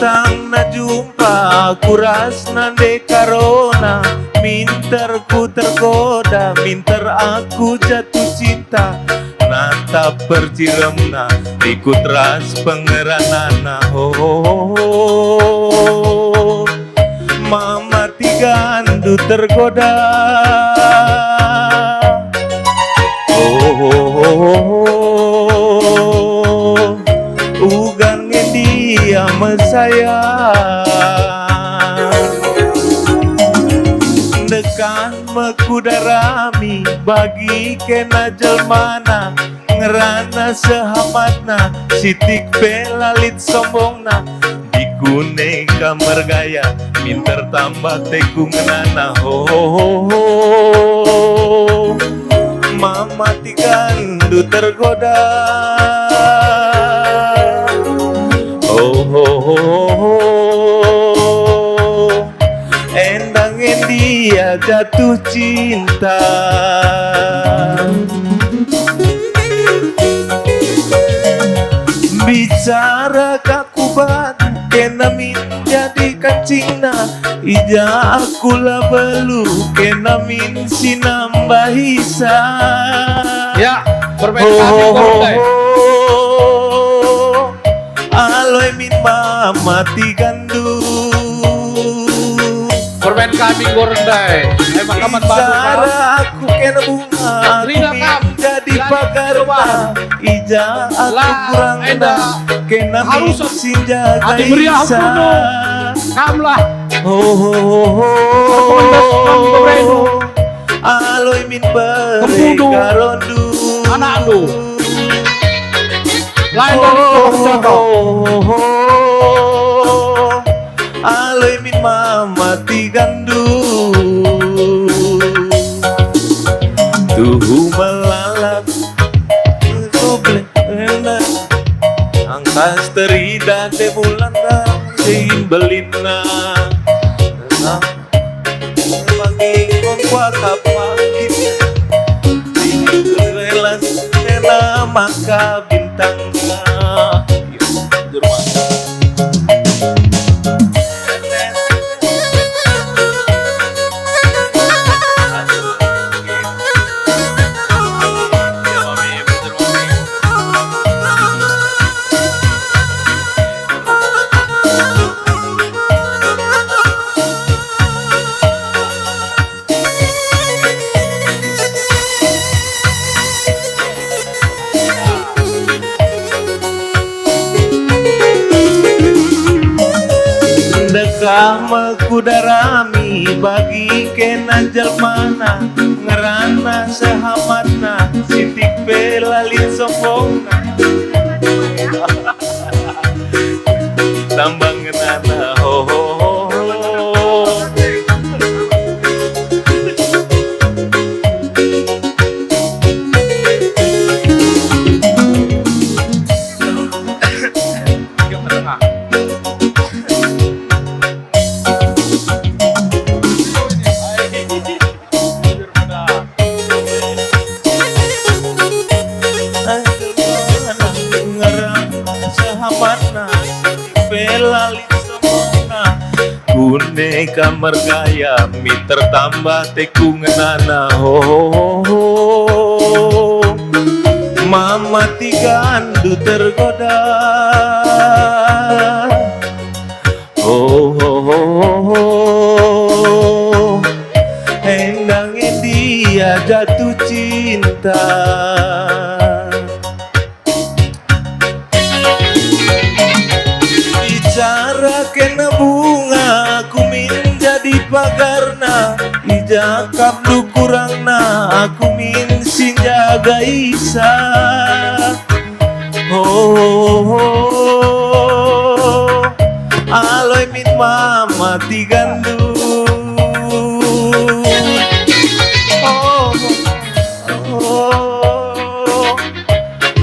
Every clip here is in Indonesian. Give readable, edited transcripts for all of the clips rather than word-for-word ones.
bintang na jumpa kuras nande karona, minter ku tergoda, minter aku jatuh cinta, natap perciremna ikut ras pengeranana. Oh, mama tigandu tergoda. Oh, ugang dia mesayang, dekan mekudarami bagi kena jelmana, ngerana sehamatna sitik pelalit sombongna, dikune kamar gaya minter tambah teku ngenana. Oh, mama tigandu tergoda. Oh, endangin dia jatuh cinta. Bicara kakuban kena min jadi kancingna, ija aku lah belu kena min sinambahisa. Ya, permain kami aloy min mama tigandu, permain kami gorendai. Emang kaman baru aku kena bunga, Rina kam jadi pagarma, ija aku kurang kena min sinjaga isa. Kamlah. Oh, aloy min bere karondu, anak lu lain dari oh, aloy min mama tigandu, tuh melalap goble enak angkas terida de bulan sein belina bagi konwa kapakit relas kena maka bintangnya. Dekah kudarami bagi kena jelmana, ngerana sehamatna sitik pelalit sombongna, tambang ngenana. Kune kamar gaya miter tambah teku ngenana. Oh, mama tigandu tergoda. Oh, endangin dia jatuh cinta. Bicara kena bunga aku min jadi pagarna, ija kapdu kurangna aku min sinjaga isa. Oh, aloy min mama tigandu. Oh,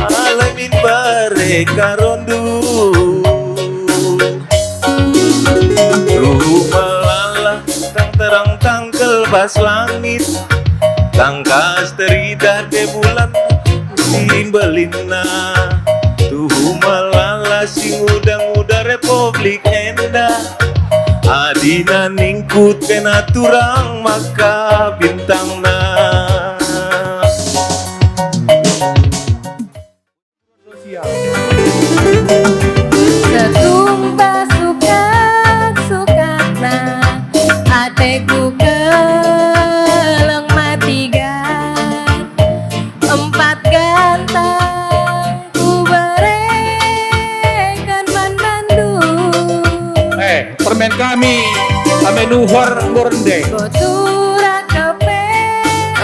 aloy min bare karondu. Melala tang terang tangkel bas langit, tangkas terida de bulan simbelina. Tuh melala si muda-muda Republik ada adina ningkut kena turang maka bintang na. Setumba suka-sukana ateku keleng matigan empat gantang ku berekan mandandung Permen kami nuhor ngorende. Botura kepe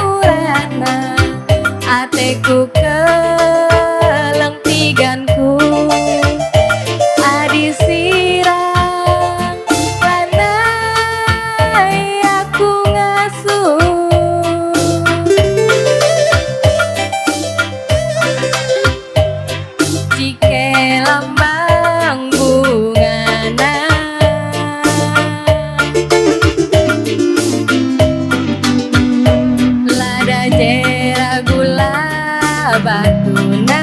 urana ateku keleng tiganku adi sirang lanai aku ngasuh jike lambang bungana lada jera gula batuna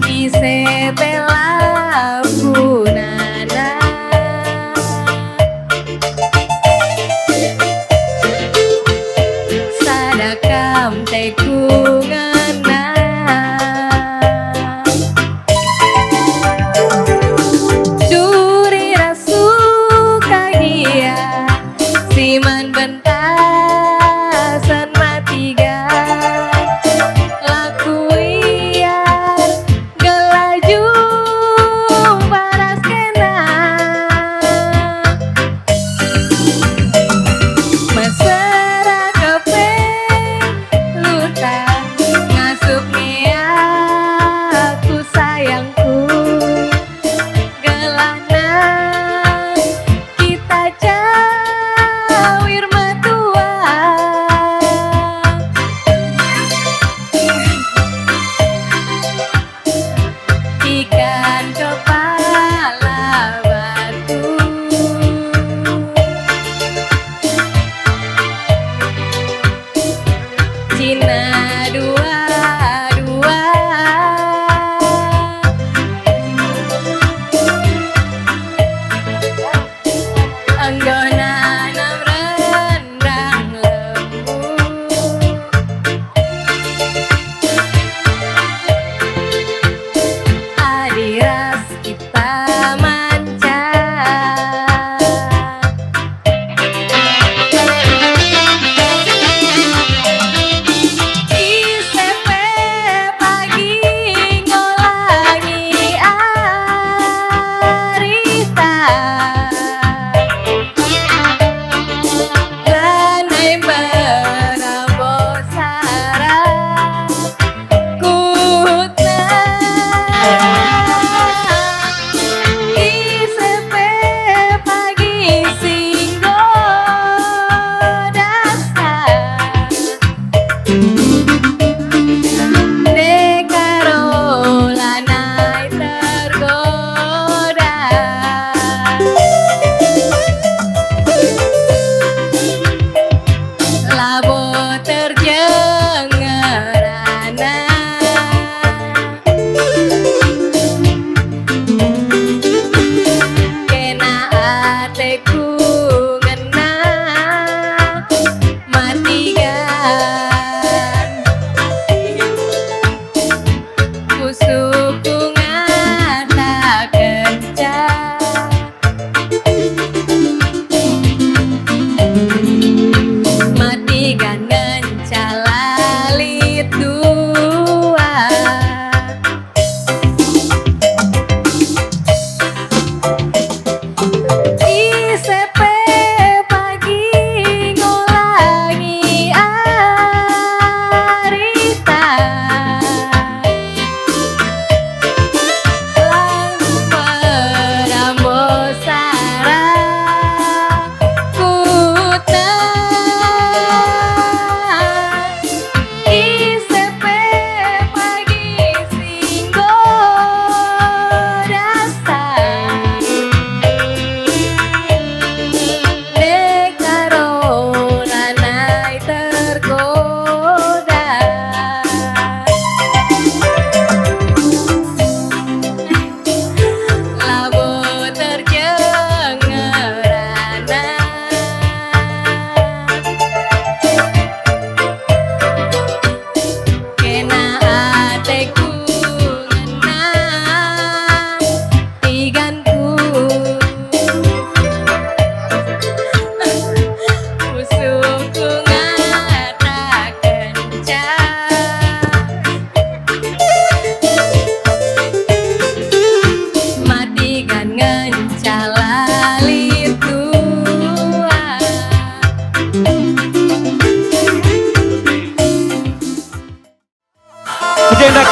ise tela punana sadakam teku ngana duri rasu kagia siman bentasan matigan laku ian gelaju paras kena mesra kepe luta ngasup aku sayangku gelana kita cawir matua ikan kepala batu Cina dua-dua anggona nam rendang lembu adiras kita manca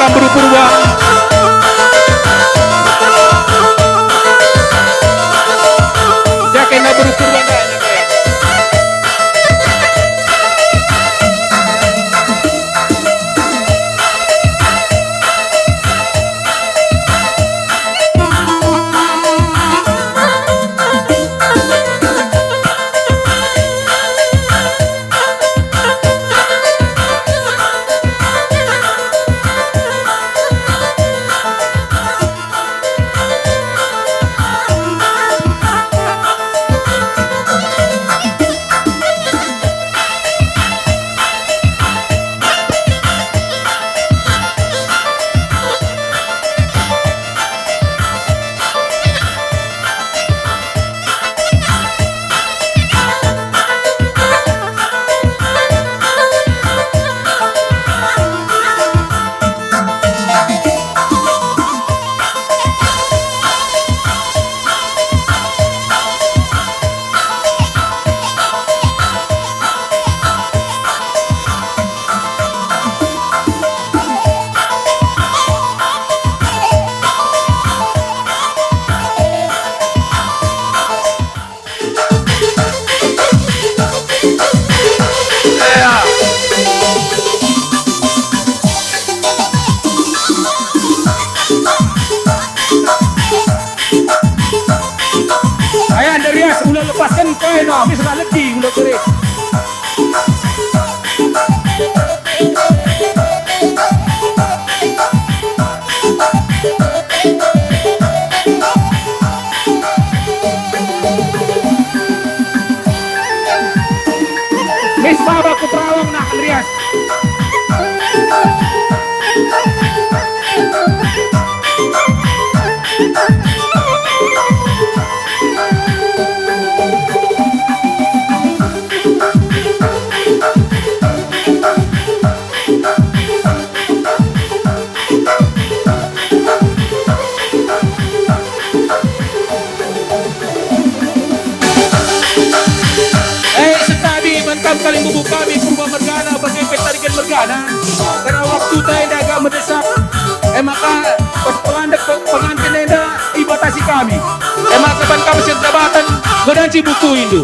makam berpurwa. Jakin na berpurwa na. Ayan, Darius, ulah lepaskan kain, habis nak lagi, ulah kerik. Miss Baba ku perawang nak, Darius. Mantap kali bubu kami Purba Mergana berkepet tarikan Mergana karena waktu tayo agak mendesak maka pengantin na ibatasi kami maka kapan kami sa jabatan godansi buku Indo